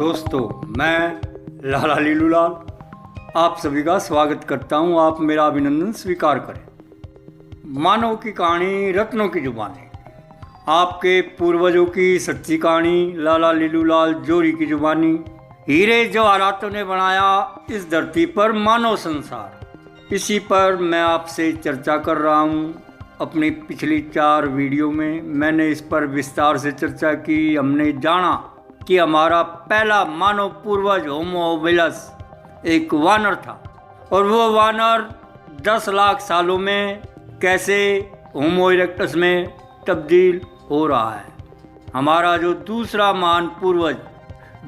दोस्तों, मैं लाला लीलूलाल आप सभी का स्वागत करता हूं। आप मेरा अभिनंदन स्वीकार करें। मानव की कहानी, रत्नों की जुबानी, आपके पूर्वजों की सच्ची कहानी, लाला लीलूलाल जोरी की जुबानी। हीरे जवाहरातों ने बनाया इस धरती पर मानव संसार। इसी पर मैं आपसे चर्चा कर रहा हूं। अपनी पिछली 4 वीडियो में मैंने इस पर विस्तार से चर्चा की। हमने जाना कि हमारा पहला मानव पूर्वज होमो हबिलस एक वानर था और वो वानर 10 लाख सालों में कैसे होमो इरेक्टस में तब्दील हो रहा है। हमारा जो दूसरा महान पूर्वज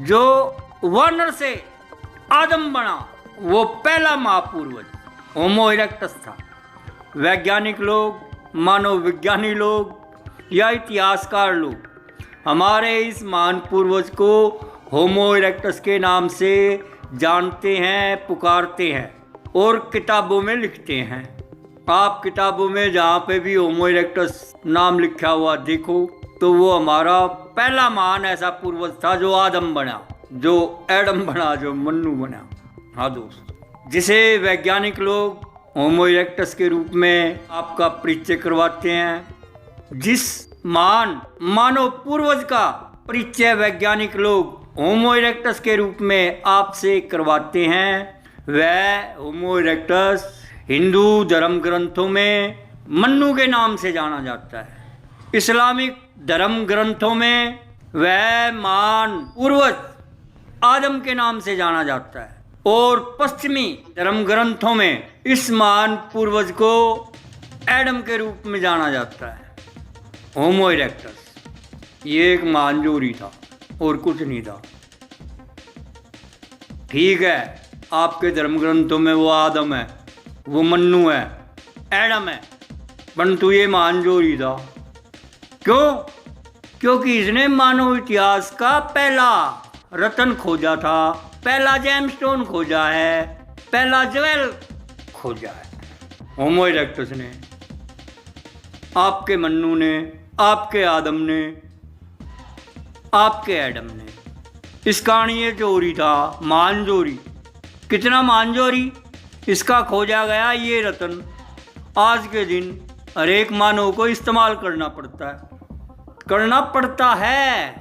जो वानर से आदम बना, वो पहला महापूर्वज होमो इरेक्टस था। वैज्ञानिक लोग, मानव विज्ञानी लोग या इतिहासकार लोग हमारे इस महान पूर्वज को होमो इरेक्टस के नाम से जानते हैं, पुकारते हैं और किताबों में लिखते हैं। आप किताबों में जहाँ पे भी होमो इरेक्टस नाम लिखा हुआ देखो तो वो हमारा पहला महान ऐसा पूर्वज था जो आदम बना, जो एडम बना, जो मन्नू बना। हाँ दोस्त, जिसे वैज्ञानिक लोग होमो इरेक्टस के रूप में आपका परिचय करवाते हैं। जिस महान मानव पूर्वज का परिचय वैज्ञानिक लोग होमो इरेक्टस के रूप में आपसे करवाते हैं, वह होमो इरेक्टस हिंदू धर्म ग्रंथों में मन्नू के नाम से जाना जाता है। इस्लामिक धर्म ग्रंथों में वह महान पूर्वज आदम के नाम से जाना जाता है और पश्चिमी धर्म ग्रंथों में इस महान पूर्वज को एडम के रूप में जाना जाता है। होमो इरेक्टस ये एक महान था और कुछ नहीं था। ठीक है, आपके धर्म ग्रंथों में वो आदम है, वो मन्नू है, एडम है, परंतु ये महान था। क्यों? क्योंकि इसने मानव इतिहास का पहला रत्न खोजा था, पहला जेमस्टोन खोजा है, पहला ज्वेल खोजा है। होमो इरेक्टस ने, आपके मन्नू ने, आपके आदम ने, आपके एडम ने। इस कहानी ये जोरी था, महान जोरी। कितना महान जोरी? इसका खोजा गया ये रत्न आज के दिन हर एक मानव को इस्तेमाल करना पड़ता है।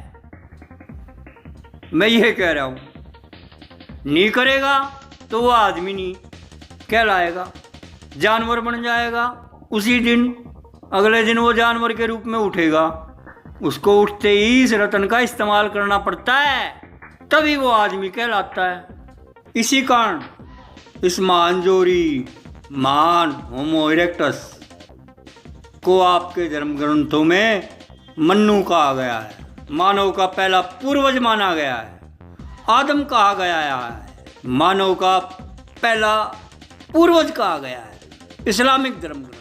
मैं ये कह रहा हूँ, नहीं करेगा तो वो आदमी नहीं कहलाएगा, जानवर बन जाएगा। उसी दिन, अगले दिन वो जानवर के रूप में उठेगा। उसको उठते ही इस रत्न का इस्तेमाल करना पड़ता है, तभी वो आदमी कहलाता है। इसी कारण इस महान जोरी, महान होमो इरेक्टस को आपके धर्म ग्रंथों में मन्नू कहा गया है, मानव का पहला पूर्वज माना गया है, आदम कहा गया है, मानव का पहला पूर्वज कहा गया है। इस्लामिक धर्म ग्रंथों में,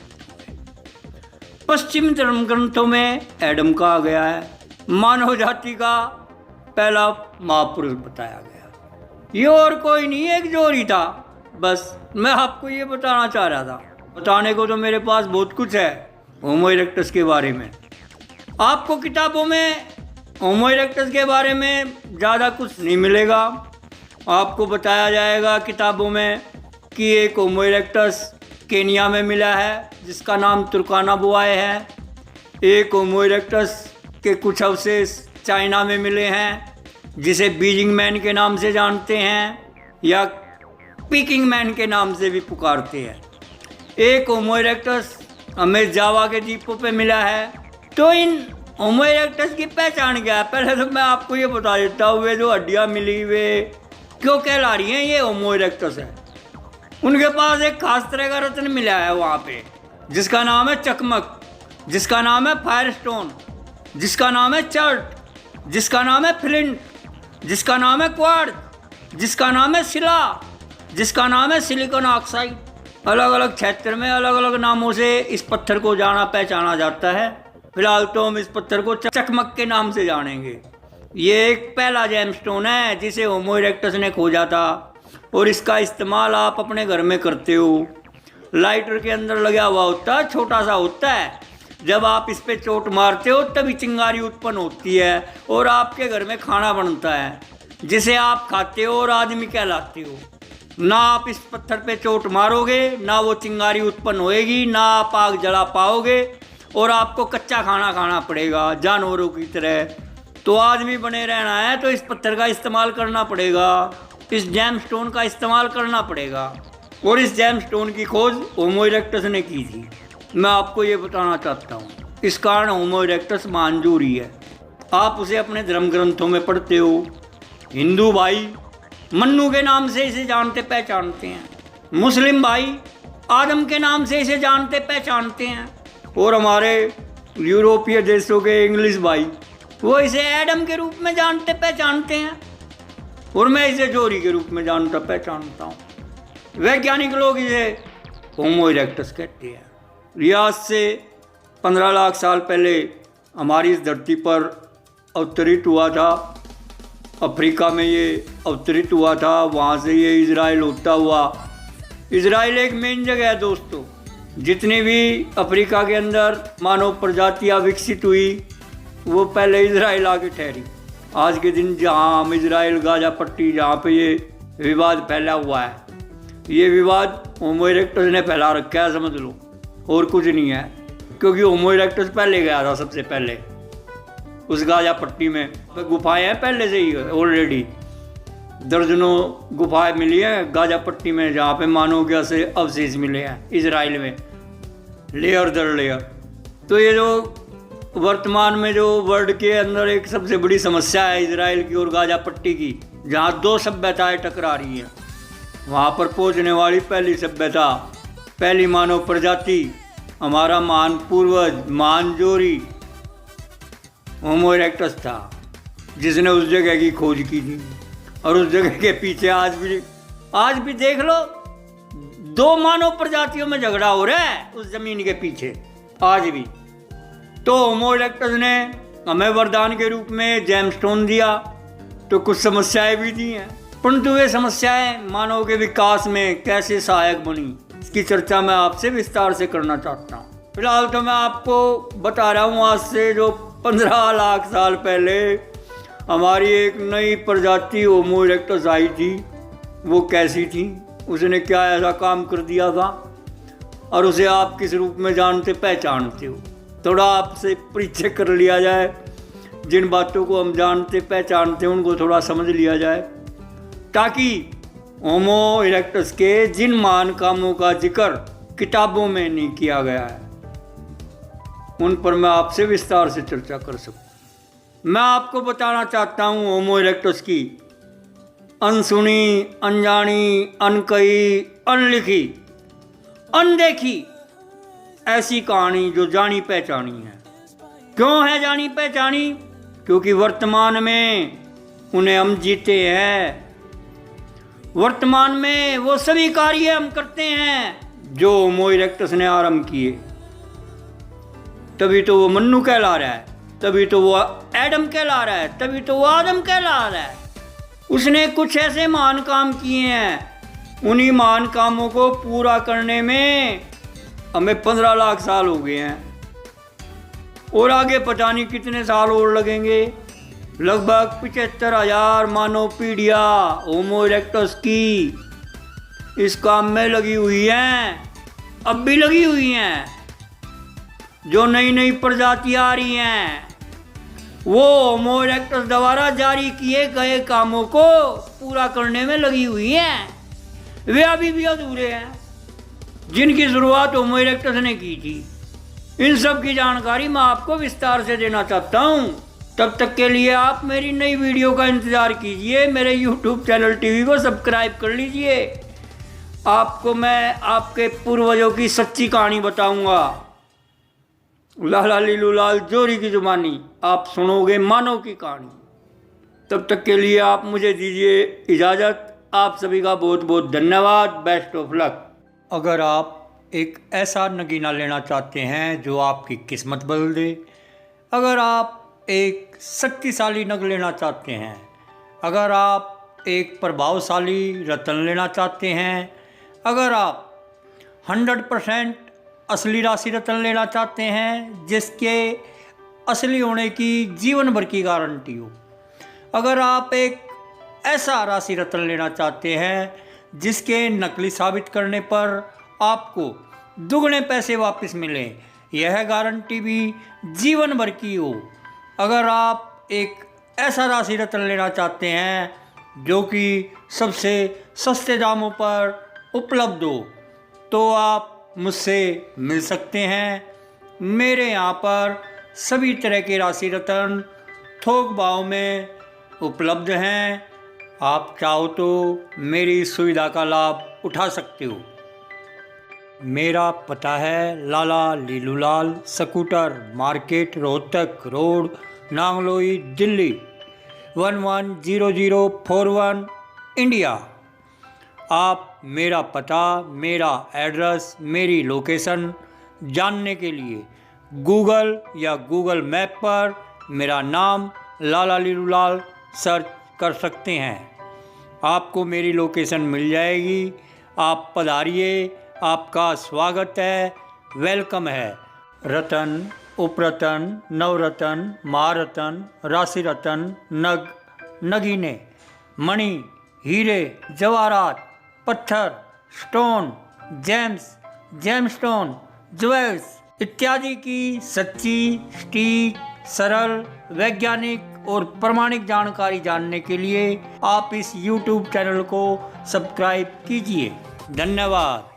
पश्चिमी धर्म ग्रंथों में एडम कहा गया है, मानव जाति का पहला महापुरुष बताया गया। ये और कोई नहीं, एक जोरी था। बस मैं आपको ये बताना चाह रहा था। बताने को तो मेरे पास बहुत कुछ है होमो इरेक्टस के बारे में। आपको किताबों में होमो इरेक्टस के बारे में ज़्यादा कुछ नहीं मिलेगा। आपको बताया जाएगा किताबों में कि एक होमो इरेक्टस केनिया में मिला है जिसका नाम तुर्काना बुआए है। एक होमो इरेक्टस के कुछ अवशेष चाइना में मिले हैं जिसे बीजिंग मैन के नाम से जानते हैं या पीकिंग मैन के नाम से भी पुकारते हैं। एक होमो इरेक्टस हमें जावा के द्वीपों पे मिला है। तो इन होमो इरेक्टस की पहचान क्या है? पहले तो मैं आपको ये बता देता हूँ, वे जो हड्डियाँ मिली वे क्यों कहला रही हैं ये होमो इरेक्टस है। उनके पास एक खास तरह का रत्न मिला है वहाँ पे, जिसका नाम है चकमक, जिसका नाम है फायरस्टोन, जिसका नाम है चर्ट, जिसका नाम है फ्लिंट, जिसका नाम है क्वार्ट्ज, जिसका नाम है शिला, जिसका नाम है सिलिकॉन ऑक्साइड। अलग अलग क्षेत्र में अलग अलग नामों से इस पत्थर को जाना पहचाना जाता है। फिलहाल तो हम इस पत्थर को चकमक के नाम से जानेंगे। ये एक पहला जेमस्टोन है जिसे होमो इरेक्टस ने खोजा था और इसका इस्तेमाल आप अपने घर में करते हो। लाइटर के अंदर लगा हुआ होता है, छोटा सा होता है। जब आप इस पे चोट मारते हो तभी चिंगारी उत्पन्न होती है और आपके घर में खाना बनता है। जिसे आप खाते हो और आदमी कहलाते हो। ना आप इस पत्थर पे चोट मारोगे, ना वो चिंगारी उत्पन्न होएगी, ना आप आग जला पाओगे और आपको कच्चा खाना खाना पड़ेगा जानवरों की तरह। तो आदमी बने रहना है तो इस पत्थर का इस्तेमाल करना पड़ेगा, इस जैमस्टोन का इस्तेमाल करना पड़ेगा। और इस जैमस्टोन की खोज होमो इरेक्टस ने की थी। मैं आपको ये बताना चाहता हूँ, इस कारण होमो इरेक्टस मानजूरी है। आप उसे अपने धर्म ग्रंथों में पढ़ते हो। हिंदू भाई मन्नू के नाम से इसे जानते पहचानते हैं, मुस्लिम भाई आदम के नाम से इसे जानते पहचानते हैं, और हमारे यूरोपीय देशों के इंग्लिश भाई वो इसे एडम के रूप में जानते पहचानते हैं, और मैं इसे जोरी के रूप में जानता पहचानता हूँ। वैज्ञानिक लोग इसे होमो इरेक्टस कहते हैं। ये आज से 15 लाख साल पहले हमारी इस धरती पर अवतरित हुआ था। अफ्रीका में ये अवतरित हुआ था, वहाँ से ये इजराइल होता हुआ, इजराइल एक मेन जगह है दोस्तों। जितनी भी अफ्रीका के अंदर मानव प्रजातियाँ विकसित हुई वो पहले इजराइल आके ठहरी। आज के दिन जहाँ हम इजराइल गाजा पट्टी जहाँ पे ये विवाद फैला हुआ है, ये विवाद होमो इरेक्टस ने फैला रखा है, समझ लो, और कुछ नहीं है। क्योंकि होमो इरेक्टस पहले गया था सबसे पहले उस गाजा पट्टी में। गुफाएं हैं पहले से ही, ऑलरेडी दर्जनों गुफाएं मिली हैं गाजा पट्टी में, जहाँ पे मानव के ऐसे अवशेष मिले हैं इजराइल में, लेयर दर लेयर। तो ये जो वर्तमान में जो वर्ल्ड के अंदर एक सबसे बड़ी समस्या है इजराइल की और गाजा पट्टी की, जहाँ दो सभ्यताएं टकरा रही हैं, वहाँ पर पहुँचने वाली पहली सभ्यता, पहली मानव प्रजाति, हमारा महान पूर्वज मानजोरी होमो इरेक्टस था, जिसने उस जगह की खोज की थी। और उस जगह के पीछे आज भी देख लो, दो मानव प्रजातियों में झगड़ा हो रहा है उस जमीन के पीछे आज भी। तो होमो इरेक्टस ने हमें वरदान के रूप में जैमस्टोन दिया, तो कुछ समस्याएं भी दी हैं, परंतु वे समस्याएं मानव के विकास में कैसे सहायक बनी, इसकी चर्चा मैं आपसे विस्तार से करना चाहता हूँ। फिलहाल तो मैं आपको बता रहा हूँ, आज से जो 15 लाख साल पहले हमारी एक नई प्रजाति होमो इरेक्टस आई थी, वो कैसी थी, उसने क्या ऐसा काम कर दिया था, और उसे आप किस रूप में जानते पहचानते हो। थोड़ा आपसे परिचय कर लिया जाए, जिन बातों को हम जानते पहचानते हैं उनको थोड़ा समझ लिया जाए, ताकि होमो इरेक्टस के जिन महान कामों का जिक्र किताबों में नहीं किया गया है, उन पर मैं आपसे विस्तार से चर्चा कर सकूं। मैं आपको बताना चाहता हूं होमो इरेक्टस की अनसुनी, अनजानी, अनकही, अनलिखी, अनदेखी ऐसी कहानी जो जानी पहचानी है। क्यों है जानी पहचानी? क्योंकि वर्तमान में उन्हें हम जीते हैं। वर्तमान में वो सभी कार्य हम करते हैं जो होमो इरेक्टस ने आरंभ किए। तभी तो वो मन्नू कहला रहा है, तभी तो वो एडम कहला रहा है, तभी तो वो आदम कहला रहा है। उसने कुछ ऐसे महान काम किए हैं, उन्हीं महान कामों को पूरा करने में हमें 15 लाख साल हो गए हैं, और आगे पता नहीं कितने साल और लगेंगे। लगभग 75,000 मानव पीढ़ियाँ होमो इरेक्टस की इस काम में लगी हुई हैं, अब भी लगी हुई हैं। जो नई नई प्रजातियाँ आ रही हैं वो होमो इरेक्टस द्वारा जारी किए गए कामों को पूरा करने में लगी हुई हैं। वे अभी भी अधूरे हैं जिनकी शुरुआत होमो इरेक्टस ने की थी। इन सब की जानकारी मैं आपको विस्तार से देना चाहता हूँ। तब तक के लिए आप मेरी नई वीडियो का इंतज़ार कीजिए, मेरे YouTube चैनल टीवी को सब्सक्राइब कर लीजिए। आपको मैं आपके पूर्वजों की सच्ची कहानी बताऊंगा। लाला लीलू लाल जोरी की जुबानी आप सुनोगे मानव की कहानी। तब तक के लिए आप मुझे दीजिए इजाज़त। आप सभी का बहुत बहुत धन्यवाद। Best of luck. अगर आप एक ऐसा नगीना लेना चाहते हैं जो आपकी किस्मत बदल दे, अगर आप एक शक्तिशाली नग लेना चाहते हैं, अगर आप एक प्रभावशाली रत्न लेना चाहते हैं, अगर आप 100% असली राशि रत्न लेना चाहते हैं जिसके असली होने की जीवन भर की गारंटी हो, अगर आप एक ऐसा राशि रत्न लेना चाहते हैं जिसके नकली साबित करने पर आपको दुगने पैसे वापस मिलें, यह गारंटी भी जीवन भर की हो। अगर आप एक ऐसा राशि रत्न लेना चाहते हैं जो कि सबसे सस्ते दामों पर उपलब्ध हो तो आप मुझसे मिल सकते हैं। मेरे यहाँ पर सभी तरह के राशि रत्न थोक भाव में उपलब्ध हैं। आप चाहो तो मेरी सुविधा का लाभ उठा सकते हो। मेरा पता है Lala Leelulal scooter market, Rohtak road, Nangloi, Delhi 110041 India. आप मेरा पता, मेरा एड्रेस, मेरी लोकेशन जानने के लिए गूगल या गूगल मैप पर मेरा नाम लाला लीलूलाल सर्च कर सकते हैं। आपको मेरी लोकेशन मिल जाएगी। आप पधारिए, आपका स्वागत है, वेलकम है। रतन, उपरतन, नवरतन, महारतन, राशि रतन, नग, नगीने, मणि, हीरे, जवाहरात, पत्थर, स्टोन, जेम्स, जेमस्टोन, ज्वेल्स इत्यादि की सच्ची, सटीक, सरल, वैज्ञानिक और प्रमाणिक जानकारी जानने के लिए आप इस YouTube चैनल को सब्सक्राइब कीजिए। धन्यवाद।